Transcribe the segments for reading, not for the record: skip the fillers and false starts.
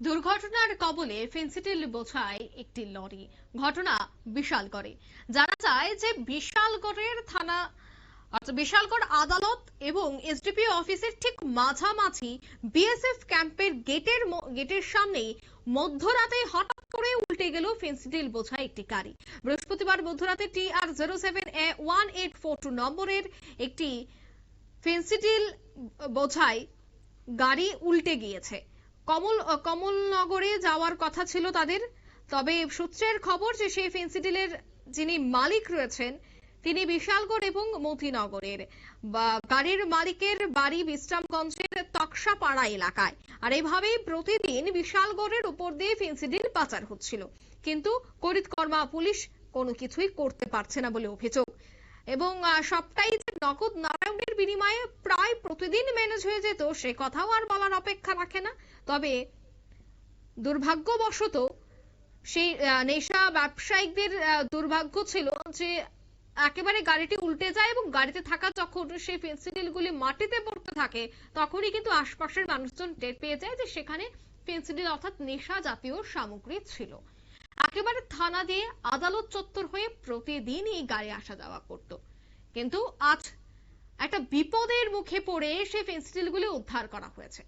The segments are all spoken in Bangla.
দুর্ঘটনার কবলে ফেন্সিডিল বোঝাই একটি লরি। ঘটনা বিশালগড়ে। জানা যায় যে বিশালগড় আদালত এবং এসডিপি অফিসের ঠিক মাঝামাঝি বিএসএফ ক্যাম্পের গেটের সামনে মধ্যরাতে হঠাৎ করে উল্টে গেল ফেন্সিডিল বোঝাই একটি গাড়ি। বৃহস্পতিবার মধ্যরাতে TR07A1842 নম্বরের একটি ফেন্সিডিল বোঝাই গাড়ি উল্টে গিয়েছে। কমলনগরে যাওয়ার কথা ছিল তাদের। তবে সূত্রের খবর যে সেই ফেন্সিডিলের যিনি মালিক রয়েছেন তিনি বিশালগড় এবং মতিনগরের। গাড়ির মালিকের বাড়ি বিশ্রামগঞ্জের তকসাপাড়া এলাকায়। আর এইভাবেই প্রতিদিন বিশালগড়ের উপর দিয়ে ফেন্সিডিল পাচার হচ্ছিল, কিন্তু করিতকর্মা পুলিশ কোনো কিছুই করতে পারছে না বলে অভিযোগ। এবং সবটাই যে নগদ নারায়ণের বিনিময়ে প্রায় প্রতিদিন ম্যানেজ হয়ে যেত সে কথাও আর বলার অপেক্ষা রাখে না। তবে দুর্ভাগ্যবশত সেই নেশা ব্যবসায়িকদের দুর্ভাগ্য ছিল যে একেবারে গাড়িটি উল্টে যায় এবং গাড়িতে থাকা যখন সেই ফেন্সিডিলগুলি মাটিতে পড়তে থাকে তখনই কিন্তু আশপাশের মানুষজন টের পেয়ে যায় যে সেখানে ফেন্সিডিল অর্থাৎ নেশা জাতীয় সামগ্রী ছিল। একেবারে থানা দিয়ে আদালত চত্বর হয়ে প্রতিদিন এই গাড়ি আসা যাওয়া করত, কিন্তু আজ একটা বিপদের মুখে পড়ে সেই ফেন্সিডিলগুলি উদ্ধার করা হয়েছে।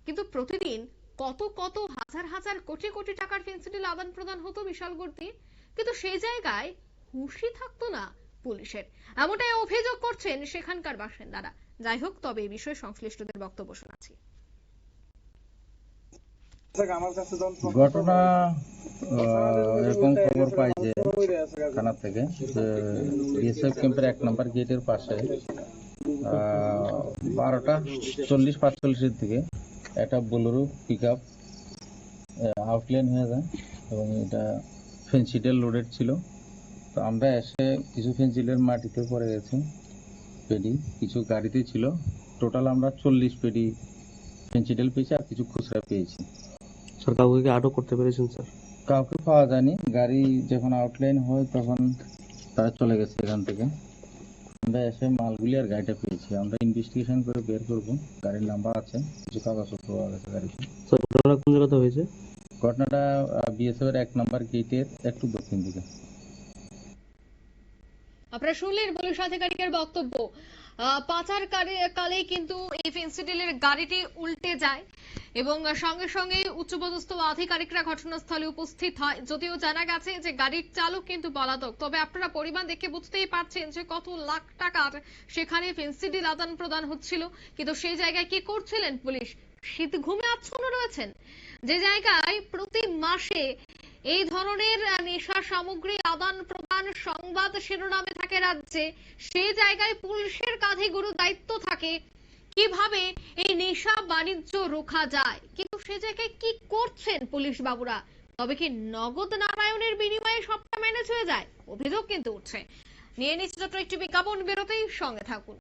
কিন্তু প্রতিদিন কত কত হাজার হাজার কোটি কোটি টাকার ফেন্সিডিল আদান প্রদান হতো বিশালগড় দিয়ে, কিন্তু সেই জায়গায় হুঁশই থাকতো না পুলিশের, এমনটাই অভিযোগ করছেন সেখানকার বাসিন্দারা। যাই হোক, তবে এই বিষয়ে সংশ্লিষ্টদের বক্তব্য শোনাচ্ছি। ঘটনা এরকম খবর পাই যে থানা থেকে বিএসএফ ক্যাম্পের 1 নম্বর গেটের পাশে 12:40-45 দিকে একটা বোলেরো পিকআপ আউটলাইন হয়ে যায় এবং এটা ফেন্সিডিল লোডেড ছিল। তো আমরা এসে কিছু ফেন্সিডিল মাটিতে পড়ে গেছে, পেডি কিছু গাড়িতে ছিল। টোটাল আমরা 40 পেডি ফেন্সিডিল পেয়েছি আর কিছু খুচরা পেয়েছি। স্যার, কাউকে আটক করতে পেরেছেন? স্যার, কাউকে পাওয়া যায়নি। গাড়ি যখন আউটলাইন হয় তখন তারা চলে গেছে এখান থেকে। আমরা এসে মালগুলি আর গাড়িটা পেয়েছি। আমরা ইনভেস্টিগেশন করে বের করব। গাড়ির নাম্বার আছে, কিছু কাগজপত্র পাওয়া গেছে গাড়িতে। স্যার, ঘটনা কোন জায়গাতে হয়েছে? ঘটনাটা বিএসএফ এর 1 নম্বর গেটের একটু দক্ষিণ দিকে। আপনারা শুনলেন পুলিশ আধিকারিকের বক্তব্য। পাচারকালে কিন্তু এই ফেন্সিডিলের গাড়িটি উল্টে যায় এবং সঙ্গে সঙ্গে উচ্চপদস্থ আধিকারিকরা ঘটনাস্থলে উপস্থিত হয়। যদিও জানা গেছে যে গাড়ির চালক কিন্তু পলাতক, তবে আপনারা পরিমাণ দেখে বুঝতেই পারছেন যে কত লাখ টাকার সেখানে ফেন্সিডিল আদান প্রদান হচ্ছিল। কিন্তু সেই জায়গায় কি করছিলেন পুলিশ? শীত ঘুমে আচ্ছন্ন রয়েছেন। যে জায়গায় প্রতি মাসে এই ধরনের নেশা সামগ্রী আদান প্রদান সংবাদ শিরোনামে থাকে রাজ্যে, সেই জায়গায় পুলিশের কাঁধে গুরু দায়িত্ব থাকে কিভাবে এই নেশা বাণিজ্য রোখা যায়। কিন্তু সে জায়গায় কি করছেন পুলিশ বাবুরা? তবে কি নগদ নারায়ণের বিনিময়ে সবটা ম্যানেজ হয়ে যায়? অভিযোগ কিন্তু উঠছে। নিয়ে নিচ্ছে ছোট্ট একটি বিজ্ঞাপন, বিরতির সঙ্গে থাকুন।